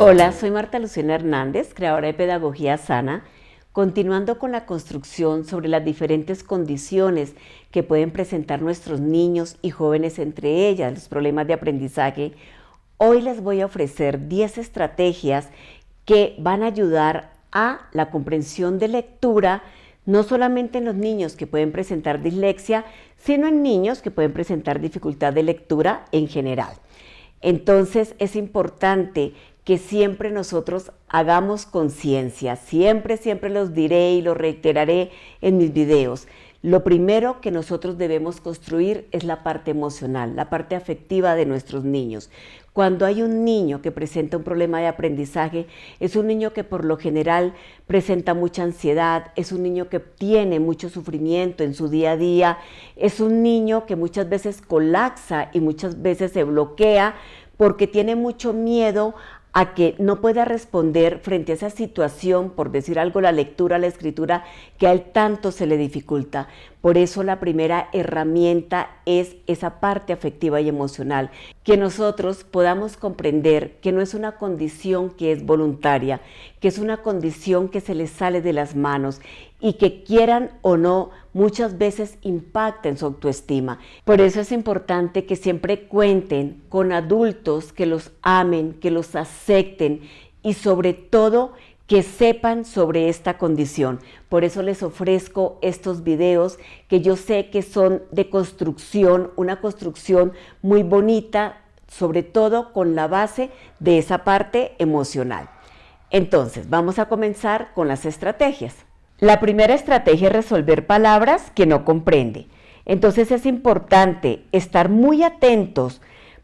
Hola, soy Marta Lucena Hernández, creadora de Pedagogía Sana, continuando con la construcción sobre las diferentes condiciones que pueden presentar nuestros niños y jóvenes, entre ellas los problemas de aprendizaje. Hoy les voy a ofrecer 10 estrategias que van a ayudar a la comprensión de lectura, no solamente en los niños que pueden presentar dislexia, sino en niños que pueden presentar dificultad de lectura en general. Entonces es importante que siempre nosotros hagamos conciencia, siempre los diré y lo reiteraré en mis videos. Lo primero que nosotros debemos construir es la parte emocional, la parte afectiva de nuestros niños. Cuando hay un niño que presenta un problema de aprendizaje, es un niño que por lo general presenta mucha ansiedad, es un niño que tiene mucho sufrimiento en su día a día, es un niño que muchas veces colapsa y muchas veces se bloquea porque tiene mucho miedo a que no pueda responder frente a esa situación, por decir algo, la lectura, la escritura, que a él tanto se le dificulta. Por eso la primera herramienta es esa parte afectiva y emocional, que nosotros podamos comprender que no es una condición que es voluntaria, que es una condición que se les sale de las manos y que quieran o no, muchas veces impacta en su autoestima. Por eso es importante que siempre cuenten con adultos que los amen, que los acepten y sobre todo que sepan sobre esta condición. Por eso les ofrezco estos videos que yo sé que son de construcción, una construcción muy bonita, sobre todo con la base de esa parte emocional. Entonces, vamos a comenzar con las estrategias. La primera estrategia es resolver palabras que no comprende. Entonces es importante estar muy atentos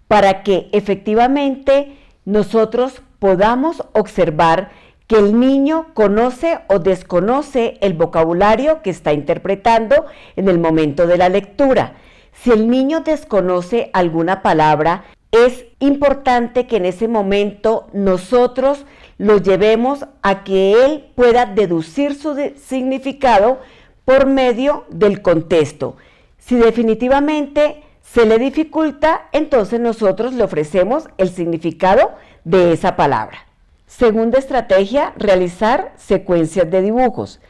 para que efectivamente nosotros podamos observar que el niño conoce o desconoce el vocabulario que está interpretando en el momento de la lectura. Si el niño desconoce alguna palabra, es importante que en ese momento nosotros lo llevemos a que él pueda deducir su significado por medio del contexto. Si definitivamente se le dificulta, entonces nosotros le ofrecemos el significado de esa palabra. Segunda estrategia, realizar secuencias de dibujos.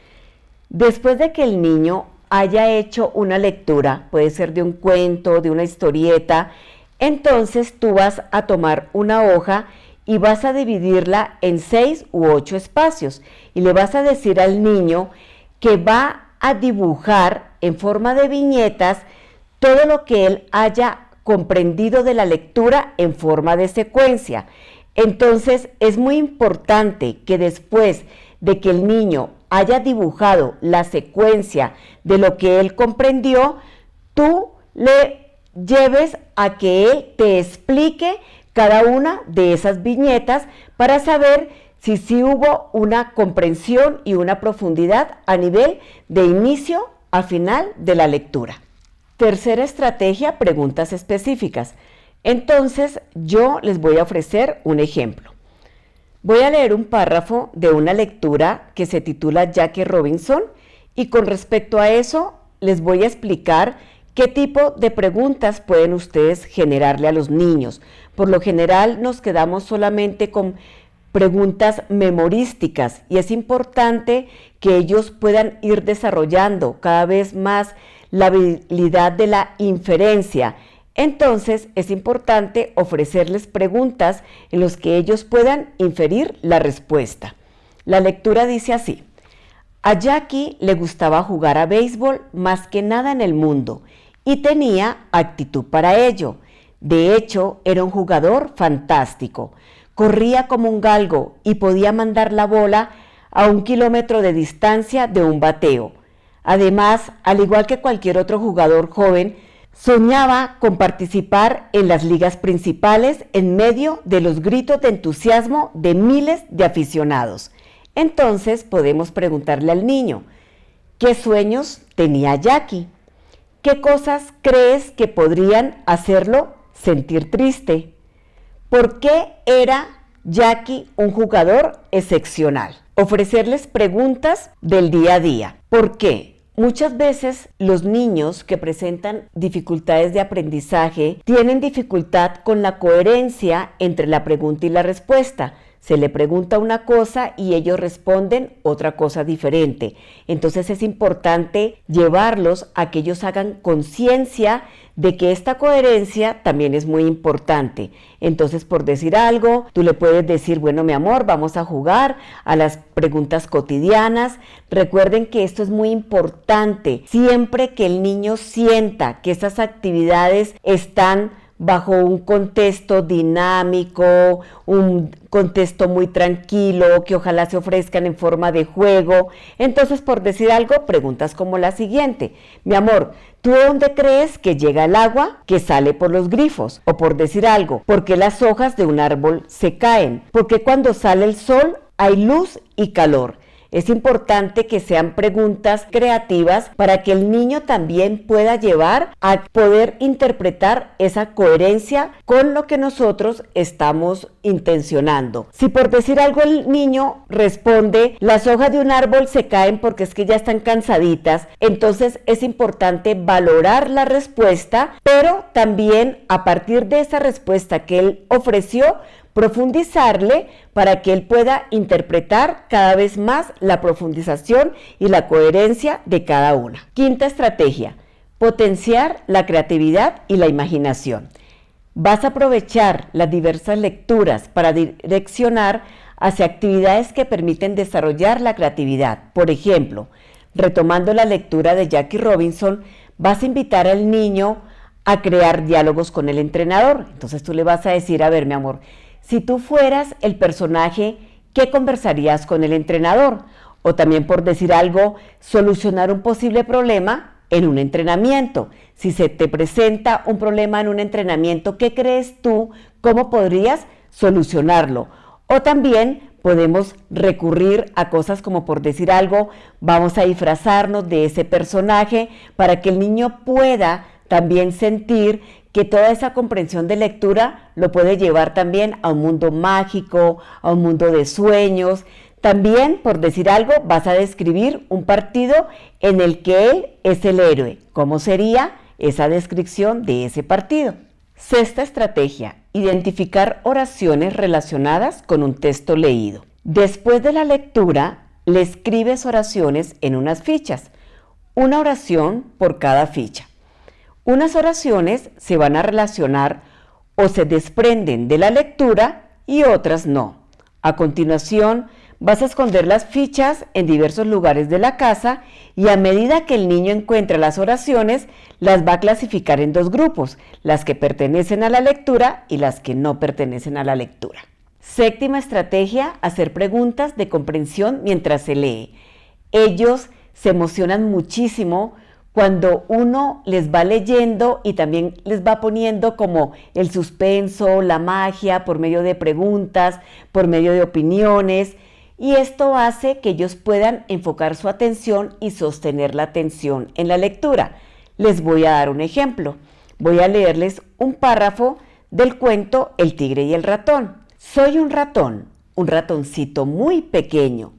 Después de que el niño haya hecho una lectura, puede ser de un cuento, de una historieta, entonces tú vas a tomar una hoja y vas a dividirla en 6 u 8 espacios y le vas a decir al niño que va a dibujar en forma de viñetas todo lo que él haya comprendido de la lectura en forma de secuencia. Entonces es muy importante que después de que el niño haya dibujado la secuencia de lo que él comprendió, tú le lleves a que él te explique cada una de esas viñetas para saber si sí hubo una comprensión y una profundidad a nivel de inicio a final de la lectura. Tercera estrategia, preguntas específicas. Entonces yo les voy a ofrecer un ejemplo. Voy a leer un párrafo de una lectura que se titula Jackie Robinson y con respecto a eso les voy a explicar qué tipo de preguntas pueden ustedes generarle a los niños. Por lo general nos quedamos solamente con preguntas memorísticas y es importante que ellos puedan ir desarrollando cada vez más la habilidad de la inferencia. Entonces es importante ofrecerles preguntas en las que ellos puedan inferir la respuesta. La lectura dice así: a Jackie le gustaba jugar a béisbol más que nada en el mundo y tenía actitud para ello. De hecho, era un jugador fantástico. Corría como un galgo y podía mandar la bola a 1 kilómetro de distancia de un bateo. Además, al igual que cualquier otro jugador joven, soñaba con participar en las ligas principales en medio de los gritos de entusiasmo de miles de aficionados. Entonces podemos preguntarle al niño, ¿qué sueños tenía Jackie? ¿Qué cosas crees que podrían hacerlo sentir triste? ¿Por qué era Jackie un jugador excepcional? Ofrecerles preguntas del día a día. ¿Por qué? Muchas veces los niños que presentan dificultades de aprendizaje tienen dificultad con la coherencia entre la pregunta y la respuesta. Se le pregunta una cosa y ellos responden otra cosa diferente. Entonces es importante llevarlos a que ellos hagan conciencia de que esta coherencia también es muy importante. Entonces, por decir algo, tú le puedes decir, bueno, mi amor, vamos a jugar a las preguntas cotidianas. Recuerden que esto es muy importante. Siempre que el niño sienta que estas actividades están bajo un contexto dinámico, un contexto muy tranquilo, que ojalá se ofrezcan en forma de juego. Entonces, por decir algo, preguntas como la siguiente: mi amor, ¿tú de dónde crees que llega el agua que sale por los grifos? O por decir algo, ¿por qué las hojas de un árbol se caen? ¿Por qué cuando sale el sol hay luz y calor? Es importante que sean preguntas creativas para que el niño también pueda llevar a poder interpretar esa coherencia con lo que nosotros estamos intencionando. Si por decir algo el niño responde, las hojas de un árbol se caen porque es que ya están cansaditas, entonces es importante valorar la respuesta, pero también a partir de esa respuesta que él ofreció, profundizarle para que él pueda interpretar cada vez más la profundización y la coherencia de cada una. Quinta estrategia: potenciar la creatividad y la imaginación. Vas a aprovechar las diversas lecturas para direccionar hacia actividades que permiten desarrollar la creatividad. Por ejemplo, retomando la lectura de Jackie Robinson, vas a invitar al niño a crear diálogos con el entrenador. Entonces tú le vas a decir, a ver, mi amor, si tú fueras el personaje, ¿qué conversarías con el entrenador? O también, por decir algo, solucionar un posible problema en un entrenamiento. Si se te presenta un problema en un entrenamiento, ¿qué crees tú? ¿Cómo podrías solucionarlo? O también podemos recurrir a cosas como, por decir algo, vamos a disfrazarnos de ese personaje para que el niño pueda también sentir que toda esa comprensión de lectura lo puede llevar también a un mundo mágico, a un mundo de sueños. También, por decir algo, vas a describir un partido en el que él es el héroe. ¿Cómo sería esa descripción de ese partido? Sexta estrategia: identificar oraciones relacionadas con un texto leído. Después de la lectura, le escribes oraciones en unas fichas, una oración por cada ficha. Unas oraciones se van a relacionar o se desprenden de la lectura y otras no. A continuación, vas a esconder las fichas en diversos lugares de la casa y a medida que el niño encuentra las oraciones, las va a clasificar en dos grupos, las que pertenecen a la lectura y las que no pertenecen a la lectura. Séptima estrategia: hacer preguntas de comprensión mientras se lee. Ellos se emocionan muchísimo cuando uno les va leyendo y también les va poniendo como el suspenso, la magia, por medio de preguntas, por medio de opiniones, y esto hace que ellos puedan enfocar su atención y sostener la atención en la lectura. Les voy a dar un ejemplo. Voy a leerles un párrafo del cuento El tigre y el ratón. Soy un ratoncito muy pequeño.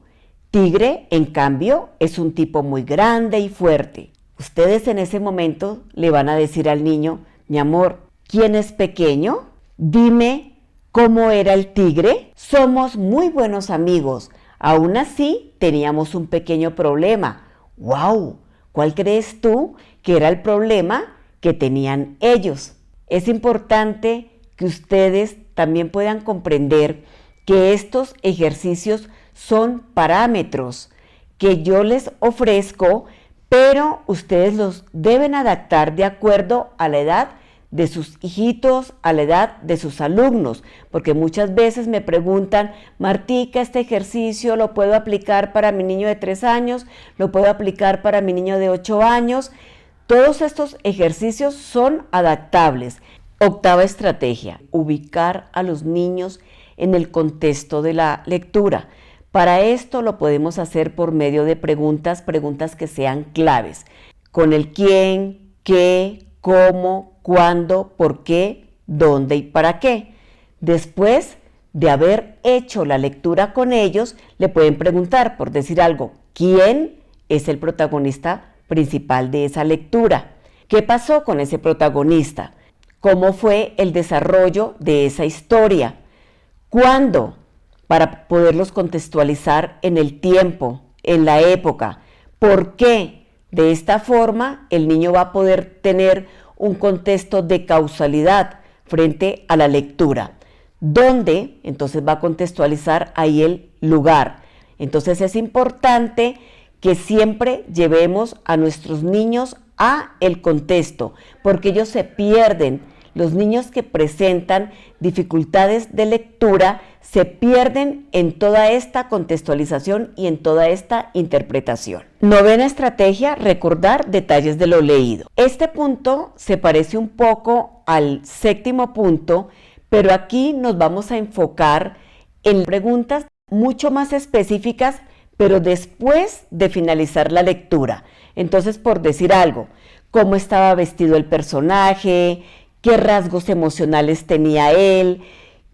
Tigre, en cambio, es un tipo muy grande y fuerte. Ustedes en ese momento le van a decir al niño, mi amor, ¿quién es pequeño? Dime cómo era el tigre. Somos muy buenos amigos. Aún así, teníamos un pequeño problema. ¡Wow! ¿Cuál crees tú que era el problema que tenían ellos? Es importante que ustedes también puedan comprender que estos ejercicios son parámetros que yo les ofrezco, pero ustedes los deben adaptar de acuerdo a la edad de sus hijitos, a la edad de sus alumnos, porque muchas veces me preguntan, Martica, ¿este ejercicio lo puedo aplicar para mi niño de 3 años? ¿Lo puedo aplicar para mi niño de 8 años? Todos estos ejercicios son adaptables. Octava estrategia: ubicar a los niños en el contexto de la lectura. Para esto lo podemos hacer por medio de preguntas que sean claves, con el quién, qué, cómo, cuándo, por qué, dónde y para qué. Después de haber hecho la lectura con ellos, le pueden preguntar, por decir algo, ¿quién es el protagonista principal de esa lectura? ¿Qué pasó con ese protagonista? ¿Cómo fue el desarrollo de esa historia? ¿Cuándo? para poderlos contextualizar en el tiempo, en la época. ¿Por qué? De esta forma el niño va a poder tener un contexto de causalidad frente a la lectura, donde entonces va a contextualizar ahí el lugar. Entonces es importante que siempre llevemos a nuestros niños a el contexto, porque ellos se pierden. Los niños que presentan dificultades de lectura se pierden en toda esta contextualización y en toda esta interpretación. Novena estrategia, recordar detalles de lo leído. Este punto se parece un poco al séptimo punto, pero aquí nos vamos a enfocar en preguntas mucho más específicas, pero después de finalizar la lectura. Entonces, por decir algo, ¿cómo estaba vestido el personaje? ¿Qué rasgos emocionales tenía él?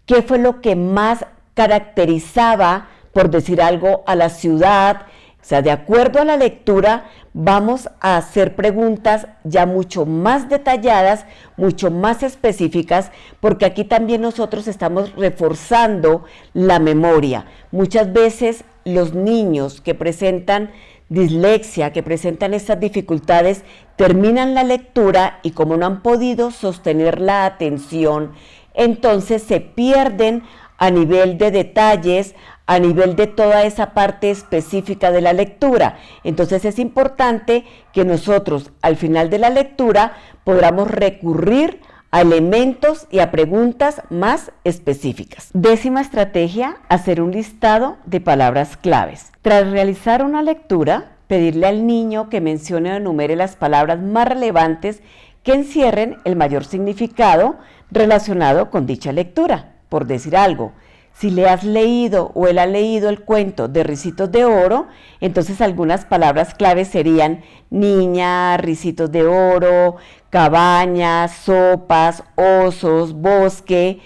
¿Qué fue lo que más caracterizaba, por decir algo, a la ciudad? O sea, de acuerdo a la lectura, vamos a hacer preguntas ya mucho más detalladas, mucho más específicas, porque aquí también nosotros estamos reforzando la memoria. Muchas veces los niños que presentan dislexia, que presentan estas dificultades, terminan la lectura y como no han podido sostener la atención, entonces se pierden a nivel de detalles, a nivel de toda esa parte específica de la lectura. Entonces es importante que nosotros al final de la lectura podamos recurrir a elementos y a preguntas más específicas. Décima estrategia, hacer un listado de palabras claves. Tras realizar una lectura, pedirle al niño que mencione o enumere las palabras más relevantes que encierren el mayor significado relacionado con dicha lectura. Por decir algo, si le has leído o él ha leído el cuento de Ricitos de Oro, entonces algunas palabras claves serían niña, ricitos de oro, cabañas, sopas, osos, bosque.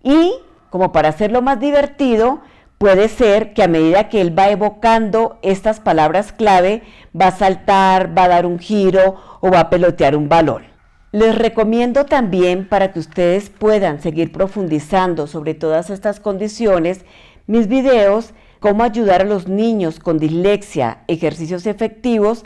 Y como para hacerlo más divertido, puede ser que a medida que él va evocando estas palabras clave, va a saltar, va a dar un giro o va a pelotear un balón. Les recomiendo también, para que ustedes puedan seguir profundizando sobre todas estas condiciones, mis videos, cómo ayudar a los niños con dislexia, ejercicios efectivos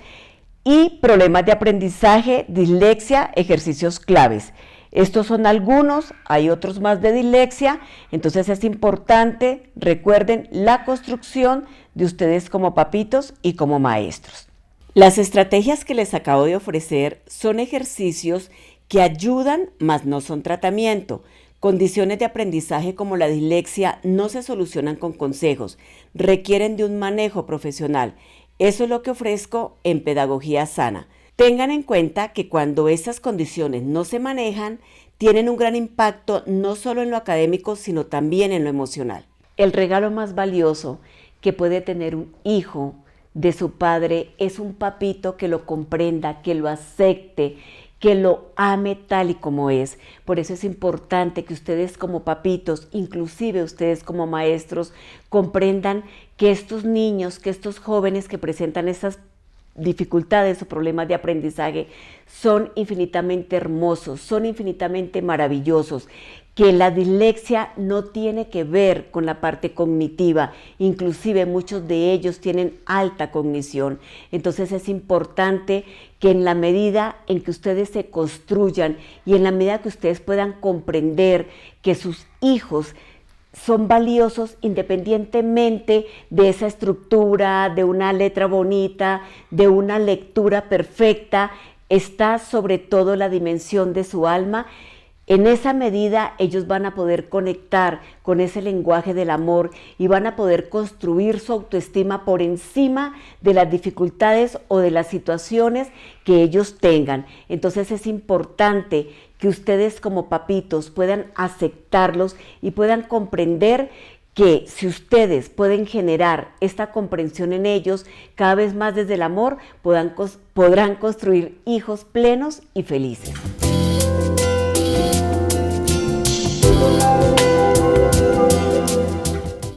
y problemas de aprendizaje, dislexia, ejercicios claves. Estos son algunos, hay otros más de dislexia, entonces es importante, recuerden la construcción de ustedes como papitos y como maestros. Las estrategias que les acabo de ofrecer son ejercicios que ayudan, mas no son tratamiento. Condiciones de aprendizaje como la dislexia no se solucionan con consejos, requieren de un manejo profesional. Eso es lo que ofrezco en Pedagogía Sana. Tengan en cuenta que cuando estas condiciones no se manejan, tienen un gran impacto no solo en lo académico, sino también en lo emocional. El regalo más valioso que puede tener un hijo de su padre es un papito que lo comprenda, que lo acepte, que lo ame tal y como es. Por eso es importante que ustedes como papitos, inclusive ustedes como maestros, comprendan que estos niños, que estos jóvenes que presentan estas dificultades o problemas de aprendizaje son infinitamente hermosos, son infinitamente maravillosos, que la dislexia no tiene que ver con la parte cognitiva, inclusive muchos de ellos tienen alta cognición. Entonces es importante que en la medida en que ustedes se construyan y en la medida que ustedes puedan comprender que sus hijos son valiosos independientemente de esa estructura, de una letra bonita, de una lectura perfecta, está sobre todo la dimensión de su alma. En esa medida ellos van a poder conectar con ese lenguaje del amor y van a poder construir su autoestima por encima de las dificultades o de las situaciones que ellos tengan. Entonces es importante que ustedes como papitos puedan aceptarlos y puedan comprender que si ustedes pueden generar esta comprensión en ellos, cada vez más desde el amor podrán construir hijos plenos y felices.